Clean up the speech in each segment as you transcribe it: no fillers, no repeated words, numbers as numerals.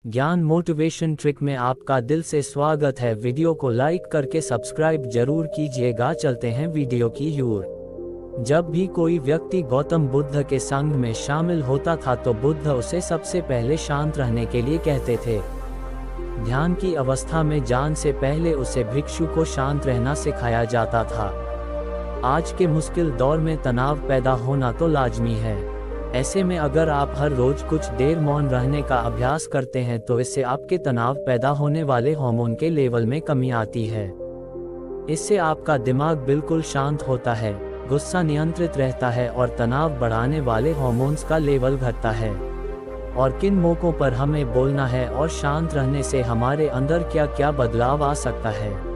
ज्ञान motivation trick में आपका दिल से स्वागत है। वीडियो को लाइक करके सब्सक्राइब जरूर कीजिएगा। चलते हैं वीडियो की ओर। जब भी कोई व्यक्ति गौतम बुद्ध के संग में शामिल होता था तो बुद्ध उसे सबसे पहले शांत रहने के लिए कहते थे। ध्यान की अवस्था में जाने से पहले उसे भिक्षु को शांत रहना सिखाया जाता था। आज के मुश्किल दौर में तनाव पैदा होना तो लाजमी है। ऐसे में अगर आप हर रोज कुछ देर मौन रहने का अभ्यास करते हैं तो इससे आपके तनाव पैदा होने वाले हार्मोन के लेवल में कमी आती है। इससे आपका दिमाग बिल्कुल शांत होता है, गुस्सा नियंत्रित रहता है और तनाव बढ़ाने वाले हार्मोन्स का लेवल घटता है। और किन मौकों पर हमें बोलना है और शांत रहने से हमारे अंदर क्या क्या बदलाव आ सकता है।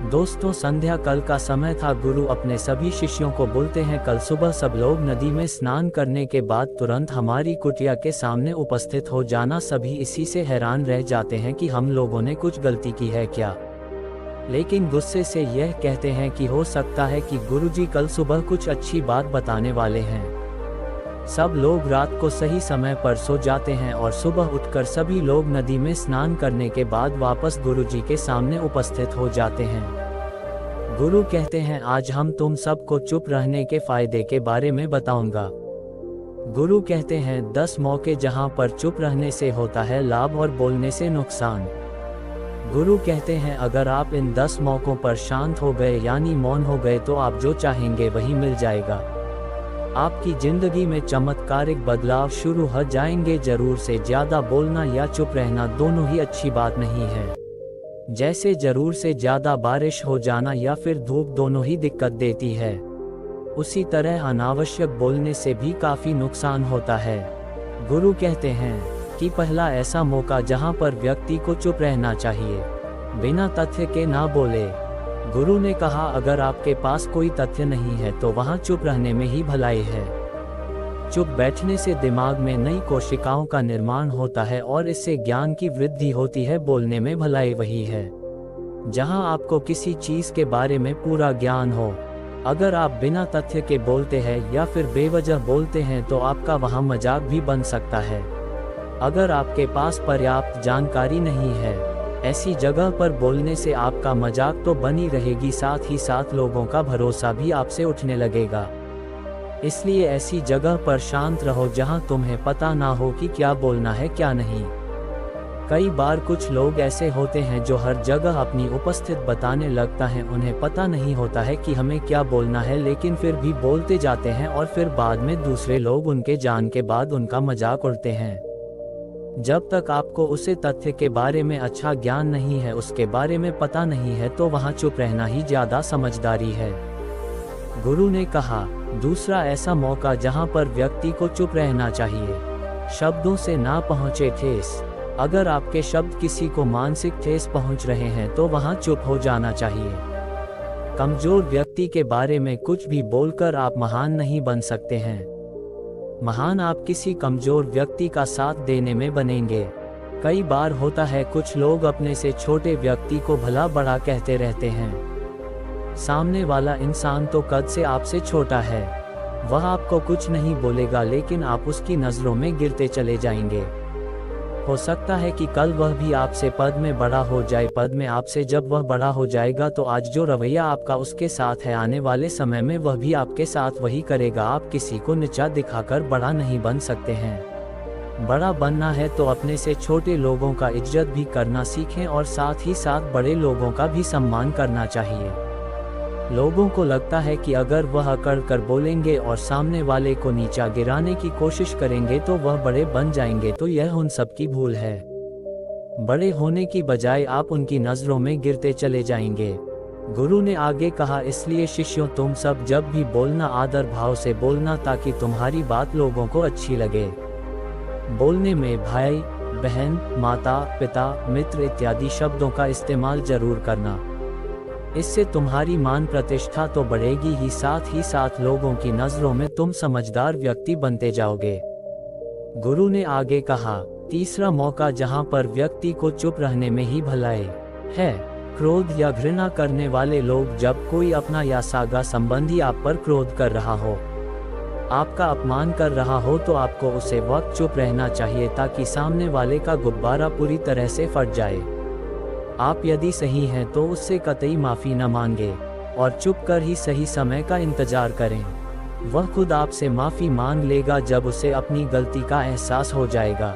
दोस्तों, संध्या काल का समय था। गुरु अपने सभी शिष्यों को बोलते हैं, कल सुबह सब लोग नदी में स्नान करने के बाद तुरंत हमारी कुटिया के सामने उपस्थित हो जाना। सभी इसी से हैरान रह जाते हैं कि हम लोगों ने कुछ गलती की है क्या, लेकिन गुस्से से यह कहते हैं कि हो सकता है कि गुरुजी कल सुबह कुछ अच्छी बात बताने वाले हैं। सब लोग रात को सही समय पर सो जाते हैं और सुबह उठकर सभी लोग नदी में स्नान करने के बाद वापस गुरुजी के सामने उपस्थित हो जाते हैं। गुरु कहते हैं, आज हम तुम सबको चुप रहने के फायदे के बारे में बताऊंगा। गुरु कहते हैं, 10 मौके जहां पर चुप रहने से होता है लाभ और बोलने से नुकसान। गुरु कहते हैं, अगर आप इन 10 मौकों पर शांत हो गए यानी मौन हो गए तो आप जो चाहेंगे वही मिल जाएगा। आपकी जिंदगी में चमत्कारिक बदलाव शुरू हो जाएंगे। जरूर से ज्यादा बोलना या चुप रहना दोनों ही अच्छी बात नहीं है। जैसे जरूर से ज्यादा बारिश हो जाना या फिर धूप, दोनों ही दिक्कत देती है। उसी तरह अनावश्यक बोलने से भी काफी नुकसान होता है। गुरु कहते हैं कि पहला ऐसा मौका जहां पर व्यक्ति को चुप रहना चाहिए, बिना तथ्य के ना बोले। गुरु ने कहा, अगर आपके पास कोई तथ्य नहीं है तो वहां चुप रहने में ही भलाई है। चुप बैठने से दिमाग में नई कोशिकाओं का निर्माण होता है और इससे ज्ञान की वृद्धि होती है। बोलने में भलाई वही है जहां आपको किसी चीज के बारे में पूरा ज्ञान हो। अगर आप बिना तथ्य के बोलते हैं या फिर बेवजह बोलते हैं तो आपका वहां मजाक भी बन सकता है। अगर आपके पास पर्याप्त जानकारी नहीं है, ऐसी जगह पर बोलने से आपका मजाक तो बनी रहेगी, साथ ही साथ लोगों का भरोसा भी आपसे उठने लगेगा। इसलिए ऐसी जगह पर शांत रहो जहां तुम्हें पता ना हो कि क्या बोलना है क्या नहीं। कई बार कुछ लोग ऐसे होते हैं जो हर जगह अपनी उपस्थित बताने लगता है। उन्हें पता नहीं होता है कि हमें क्या बोलना है, लेकिन फिर भी बोलते जाते हैं और फिर बाद में दूसरे लोग उनके जान के बाद उनका मजाक उड़ाते हैं। जब तक आपको उसे तथ्य के बारे में अच्छा ज्ञान नहीं है, उसके बारे में पता नहीं है, तो वहां चुप रहना ही ज्यादा समझदारी है। गुरु ने कहा, दूसरा ऐसा मौका जहां पर व्यक्ति को चुप रहना चाहिए, शब्दों से ना पहुंचे ठेस। अगर आपके शब्द किसी को मानसिक ठेस पहुंच रहे हैं तो वहां चुप हो जाना चाहिए। कमजोर व्यक्ति के बारे में कुछ भी बोलकर आप महान नहीं बन सकते हैं। महान आप किसी कमजोर व्यक्ति का साथ देने में बनेंगे। कई बार होता है कुछ लोग अपने से छोटे व्यक्ति को भला बड़ा कहते रहते हैं। सामने वाला इंसान तो कद से आपसे छोटा है, वह आपको कुछ नहीं बोलेगा, लेकिन आप उसकी नजरों में गिरते चले जाएंगे। हो सकता है कि कल वह भी आपसे पद में बड़ा हो जाए। पद में आपसे जब वह बड़ा हो जाएगा तो आज जो रवैया आपका उसके साथ है, आने वाले समय में वह भी आपके साथ वही करेगा। आप किसी को नीचा दिखाकर बड़ा नहीं बन सकते हैं। बड़ा बनना है तो अपने से छोटे लोगों का इज्जत भी करना सीखें और साथ ही साथ बड़े लोगों का भी सम्मान करना चाहिए। लोगों को लगता है कि अगर वह अकड़ कर बोलेंगे और सामने वाले को नीचा गिराने की कोशिश करेंगे तो वह बड़े बन जाएंगे, तो यह उन सबकी भूल है। बड़े होने की बजाय आप उनकी नजरों में गिरते चले जाएंगे। गुरु ने आगे कहा, इसलिए शिष्यों, तुम सब जब भी बोलना आदर भाव से बोलना ताकि तुम्हारी बात लोगों को अच्छी लगे। बोलने में भाई, बहन, माता, पिता, मित्र इत्यादि शब्दों का इस्तेमाल जरूर करना। इससे तुम्हारी मान प्रतिष्ठा तो बढ़ेगी ही साथ लोगों की नजरों में तुम समझदार व्यक्ति बनते जाओगे। गुरु ने आगे कहा, तीसरा मौका जहां पर व्यक्ति को चुप रहने में ही भलाई है, क्रोध या घृणा करने वाले लोग। जब कोई अपना या सागा संबंधी आप पर क्रोध कर रहा हो, आपका अपमान कर रहा हो तो आपको उसे वक्त चुप रहना चाहिए ताकि सामने वाले का गुब्बारा पूरी तरह से फट जाए। आप यदि सही हैं तो उससे कतई माफ़ी न मांगे और चुप कर ही सही समय का इंतजार करें। वह खुद आपसे माफ़ी मांग लेगा जब उसे अपनी गलती का एहसास हो जाएगा।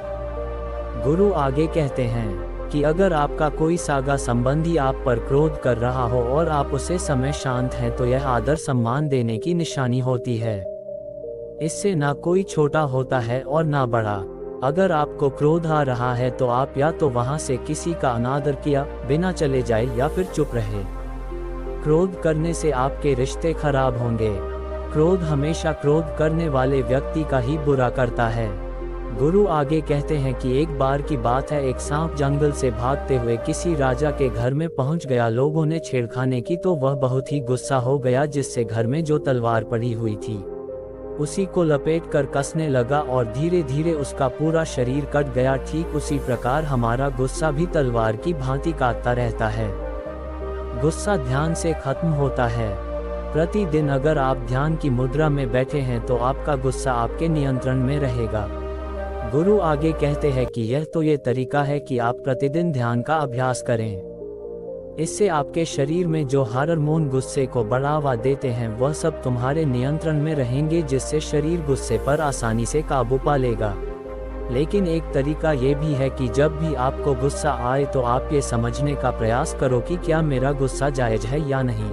गुरु आगे कहते हैं कि अगर आपका कोई सागा संबंधी आप पर क्रोध कर रहा हो और आप उसे समय शांत हैं तो यह आदर सम्मान देने की निशानी होती है। इससे ना कोई छोटा होता है और ना बड़ा। अगर आपको क्रोध आ रहा है तो आप या तो वहां से किसी का अनादर किया बिना चले जाए या फिर चुप रहे। क्रोध करने से आपके रिश्ते खराब होंगे। क्रोध हमेशा क्रोध करने वाले व्यक्ति का ही बुरा करता है। गुरु आगे कहते हैं कि एक बार की बात है, एक सांप जंगल से भागते हुए किसी राजा के घर में पहुंच गया। लोगों ने छेड़खानी की तो वह बहुत ही गुस्सा हो गया, जिससे घर में जो तलवार पड़ी हुई थी उसी को लपेट कर कसने लगा और धीरे धीरे उसका पूरा शरीर कट गया। ठीक उसी प्रकार हमारा गुस्सा भी तलवार की भांति काटता रहता है। गुस्सा ध्यान से खत्म होता है। प्रतिदिन अगर आप ध्यान की मुद्रा में बैठे हैं तो आपका गुस्सा आपके नियंत्रण में रहेगा। गुरु आगे कहते हैं कि ये तरीका है कि आप प्रतिदिन ध्यान का अभ्यास करें। इससे आपके शरीर में जो हार्मोन गुस्से को बढ़ावा देते हैं वह सब तुम्हारे नियंत्रण में रहेंगे, जिससे शरीर गुस्से पर आसानी से काबू पा लेगा। लेकिन एक तरीका ये भी है कि जब भी आपको गुस्सा आए तो आप ये समझने का प्रयास करो कि क्या मेरा गुस्सा जायज़ है या नहीं,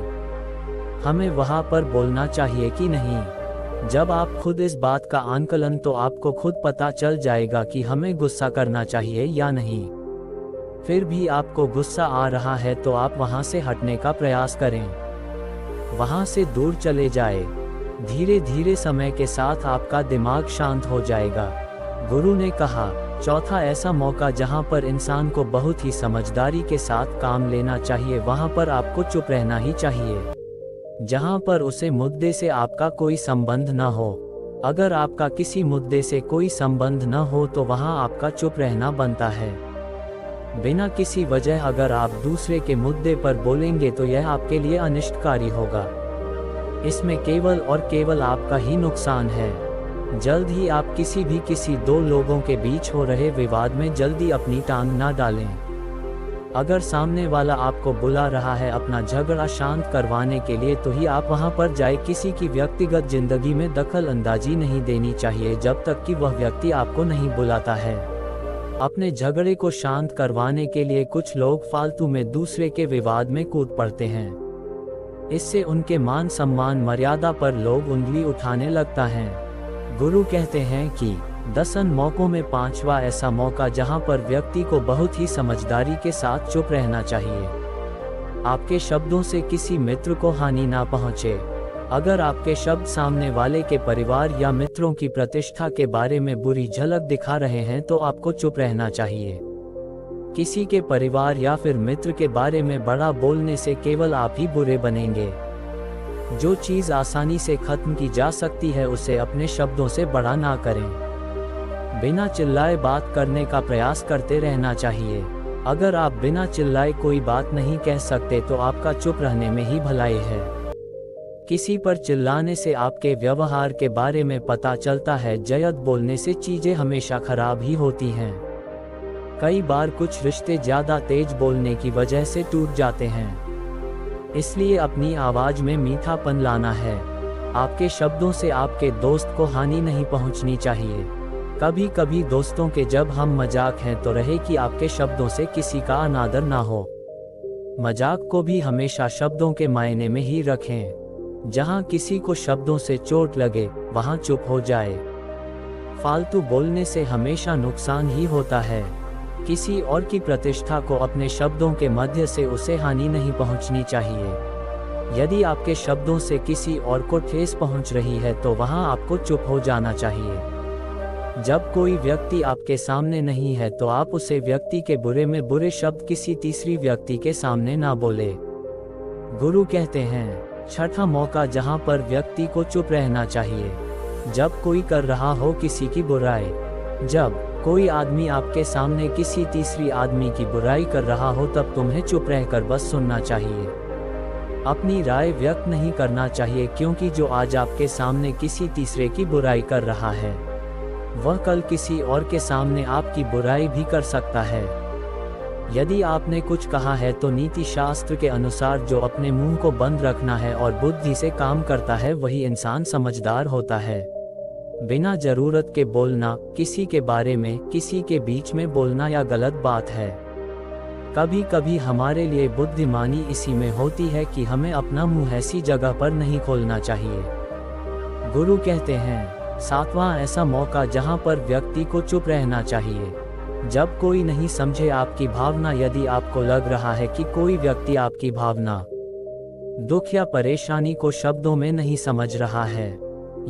हमें वहाँ पर बोलना चाहिए कि नहीं। जब आप खुद इस बात का आंकलन तो आपको खुद पता चल जाएगा कि हमें गुस्सा करना चाहिए या नहीं। फिर भी आपको गुस्सा आ रहा है तो आप वहां से हटने का प्रयास करें, वहां से दूर चले जाए। धीरे धीरे समय के साथ आपका दिमाग शांत हो जाएगा। गुरु ने कहा, चौथा ऐसा मौका जहां पर इंसान को बहुत ही समझदारी के साथ काम लेना चाहिए, वहां पर आपको चुप रहना ही चाहिए। जहां पर उसे मुद्दे से आपका कोई संबंध न हो। अगर आपका किसी मुद्दे से कोई संबंध न हो तो वहां आपका चुप रहना बनता है। बिना किसी वजह अगर आप दूसरे के मुद्दे पर बोलेंगे तो यह आपके लिए अनिष्टकारी होगा। इसमें केवल और केवल आपका ही नुकसान है। जल्द ही आप किसी दो लोगों के बीच हो रहे विवाद में जल्दी अपनी टांग ना डालें। अगर सामने वाला आपको बुला रहा है अपना झगड़ा शांत करवाने के लिए तो ही आप वहां पर जाए। किसी की व्यक्तिगत जिंदगी में दखल अंदाजी नहीं देनी चाहिए जब तक कि वह व्यक्ति आपको नहीं बुलाता है। अपने झगड़े को शांत करवाने के लिए कुछ लोग फालतू में दूसरे के विवाद में कूद पड़ते हैं। इससे उनके मान सम्मान मर्यादा पर लोग उंगली उठाने लगता है। गुरु कहते हैं कि 10 मौकों में 5वां ऐसा मौका जहां पर व्यक्ति को बहुत ही समझदारी के साथ चुप रहना चाहिए। आपके शब्दों से किसी मित्र को हानि ना पहुंचे। अगर आपके शब्द सामने वाले के परिवार या मित्रों की प्रतिष्ठा के बारे में बुरी झलक दिखा रहे हैं तो आपको चुप रहना चाहिए। किसी के परिवार या फिर मित्र के बारे में बड़ा बोलने से केवल आप ही बुरे बनेंगे। जो चीज़ आसानी से खत्म की जा सकती है उसे अपने शब्दों से बड़ा ना करें। बिना चिल्लाए बात करने का प्रयास करते रहना चाहिए। अगर आप बिना चिल्लाए कोई बात नहीं कह सकते तो आपका चुप रहने में ही भलाई है। किसी पर चिल्लाने से आपके व्यवहार के बारे में पता चलता है। जयद बोलने से चीजें हमेशा खराब ही होती हैं। कई बार कुछ रिश्ते ज्यादा तेज बोलने की वजह से टूट जाते हैं। इसलिए अपनी आवाज में मीठापन लाना है। आपके शब्दों से आपके दोस्त को हानि नहीं पहुंचनी चाहिए। कभी कभी दोस्तों के जब हम मजाक हैं तो रहे कि आपके शब्दों से किसी का अनादर ना हो। मजाक को भी हमेशा शब्दों के मायने में ही रखें। जहां किसी को शब्दों से चोट लगे वहां चुप हो जाए। फालतू बोलने से हमेशा नुकसान ही होता है। किसी और की प्रतिष्ठा को अपने शब्दों के मध्य से उसे हानि नहीं पहुंचनी चाहिए। यदि आपके शब्दों से किसी और को ठेस पहुंच रही है तो वहां आपको चुप हो जाना चाहिए। जब कोई व्यक्ति आपके सामने नहीं है तो आप उसे व्यक्ति के बुरे में बुरे शब्द किसी तीसरी व्यक्ति के सामने ना बोले। गुरु कहते हैं, छठा मौका जहां पर व्यक्ति को चुप रहना चाहिए। जब कोई कर रहा हो किसी की बुराई, जब कोई आदमी आपके सामने किसी तीसरी आदमी की बुराई कर रहा हो तब तुम्हें चुप रहकर बस सुनना चाहिए। अपनी राय व्यक्त नहीं करना चाहिए, क्योंकि जो आज आपके सामने किसी तीसरे की बुराई कर रहा है, वह कल किसी और के सामने आपकी बुराई भी कर सकता है। यदि आपने कुछ कहा है तो नीति शास्त्र के अनुसार जो अपने मुंह को बंद रखना है और बुद्धि से काम करता है वही इंसान समझदार होता है। बिना जरूरत के बोलना, किसी के बारे में, किसी के बीच में बोलना या गलत बात है। कभी कभी हमारे लिए बुद्धिमानी इसी में होती है कि हमें अपना मुंह ऐसी जगह पर नहीं खोलना चाहिए। गुरु कहते हैं, 7वां ऐसा मौका जहां पर व्यक्ति को चुप रहना चाहिए। जब कोई नहीं समझे आपकी भावना, यदि आपको लग रहा है कि कोई व्यक्ति आपकी भावना, दुख या परेशानी को शब्दों में नहीं समझ रहा है,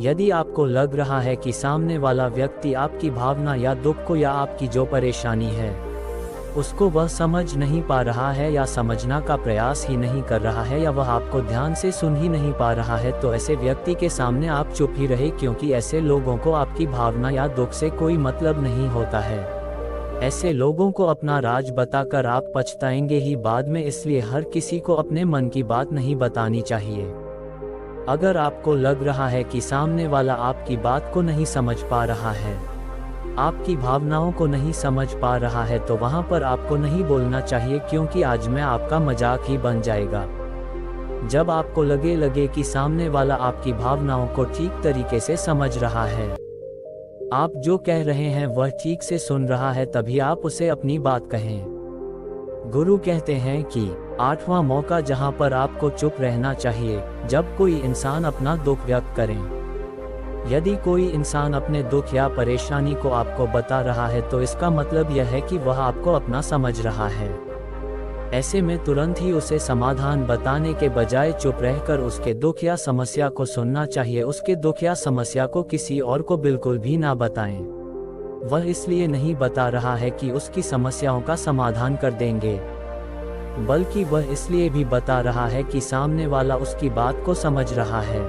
यदि आपको लग रहा है कि सामने वाला व्यक्ति आपकी भावना या दुख को या आपकी जो परेशानी है उसको वह समझ नहीं पा रहा है या समझना का प्रयास ही नहीं कर रहा है या वह आपको ध्यान से सुन ही नहीं पा रहा है, तो ऐसे व्यक्ति के सामने आप चुप ही रहे, क्योंकि ऐसे लोगों को आपकी भावना या दुख से कोई मतलब नहीं होता है। ऐसे लोगों को अपना राज बताकर आप पछताएंगे ही बाद में, इसलिए हर किसी को अपने मन की बात नहीं बतानी चाहिए। अगर आपको लग रहा है कि सामने वाला आपकी बात को नहीं समझ पा रहा है, आपकी भावनाओं को नहीं समझ पा रहा है, तो वहां पर आपको नहीं बोलना चाहिए, क्योंकि आज में आपका मजाक ही बन जाएगा। जब आपको लगे कि सामने वाला आपकी भावनाओं को ठीक तरीके से समझ रहा है, आप जो कह रहे हैं वह ठीक से सुन रहा है, तभी आप उसे अपनी बात कहें। गुरु कहते हैं कि 8वां मौका जहां पर आपको चुप रहना चाहिए, जब कोई इंसान अपना दुख व्यक्त करें। यदि कोई इंसान अपने दुख या परेशानी को आपको बता रहा है तो इसका मतलब यह है कि वह आपको अपना समझ रहा है। ऐसे में तुरंत ही उसे समाधान बताने के बजाय चुप रहकर उसके दुख या समस्या को सुनना चाहिए। उसके दुख या समस्या को किसी और को बिल्कुल भी ना बताएं। वह इसलिए नहीं बता रहा है कि उसकी समस्याओं का समाधान कर देंगे, बल्कि वह इसलिए भी बता रहा है कि सामने वाला उसकी बात को समझ रहा है।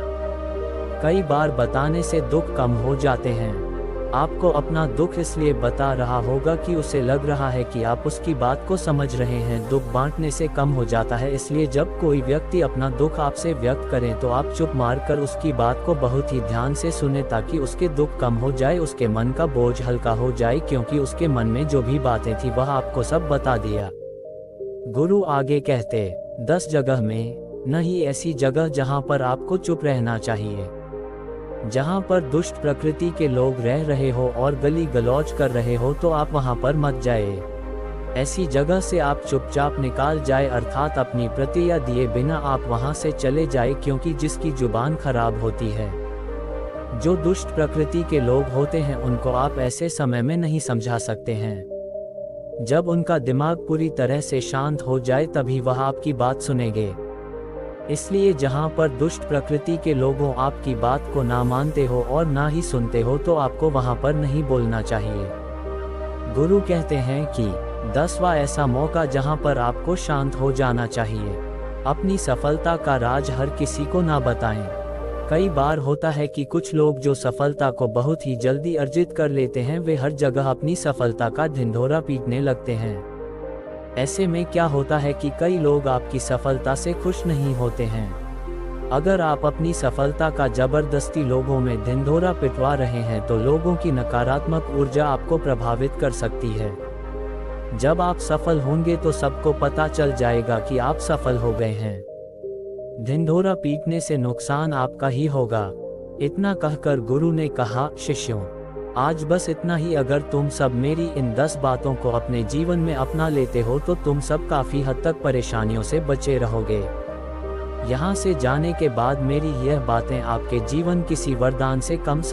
कई बार बताने से दुख कम हो जाते हैं। आपको अपना दुख इसलिए बता रहा होगा कि उसे लग रहा है कि आप उसकी बात को समझ रहे हैं। दुख बांटने से कम हो जाता है, इसलिए जब कोई व्यक्ति अपना दुख आपसे व्यक्त करें तो आप चुप मारकर उसकी बात को बहुत ही ध्यान से सुने, ताकि उसके दुख कम हो जाए, उसके मन का बोझ हल्का हो जाए, क्योंकि उसके मन में जो भी बातें थी वह आपको सब बता दिया। गुरु आगे कहते, 10 जगह में नहीं ऐसी जगह जहां पर आपको चुप रहना चाहिए, जहां पर दुष्ट प्रकृति के लोग रह रहे हो और गली गलौज कर रहे हो, तो आप वहां पर मत जाए। ऐसी जगह से आप चुपचाप निकाल जाए, अर्थात अपनी प्रतिक्रिया दिए बिना आप वहां से चले जाए, क्योंकि जिसकी जुबान खराब होती है, जो दुष्ट प्रकृति के लोग होते हैं, उनको आप ऐसे समय में नहीं समझा सकते हैं। जब उनका दिमाग पूरी तरह से शांत हो जाए तभी वह आपकी बात सुनेंगे। इसलिए जहां पर दुष्ट प्रकृति के लोगों आपकी बात को ना मानते हो और ना ही सुनते हो, तो आपको वहां पर नहीं बोलना चाहिए। गुरु कहते हैं कि 10वां ऐसा मौका जहां पर आपको शांत हो जाना चाहिए। अपनी सफलता का राज हर किसी को ना बताएं। कई बार होता है कि कुछ लोग जो सफलता को बहुत ही जल्दी अर्जित कर लेते हैं, वे हर जगह अपनी सफलता का ढिंढोरा पीटने लगते हैं। ऐसे में क्या होता है कि कई लोग आपकी सफलता से खुश नहीं होते हैं। अगर आप अपनी सफलता का जबरदस्ती लोगों में ढिंढोरा पिटवा रहे हैं, तो लोगों की नकारात्मक ऊर्जा आपको प्रभावित कर सकती है। जब आप सफल होंगे तो सबको पता चल जाएगा कि आप सफल हो गए हैं। ढिंढोरा पीटने से नुकसान आपका ही होगा। इतना कहकर गुरु ने कहा, शिष्यों, आज बस इतना ही। अगर तुम सब मेरी इन 10 बातों को अपने जीवन में अपना लेते हो तो तुम सब काफी हद तक परेशानियों से बचे रहोगे। यहाँ से जाने के बाद मेरी यह बातें आपके जीवन किसी वरदान से कम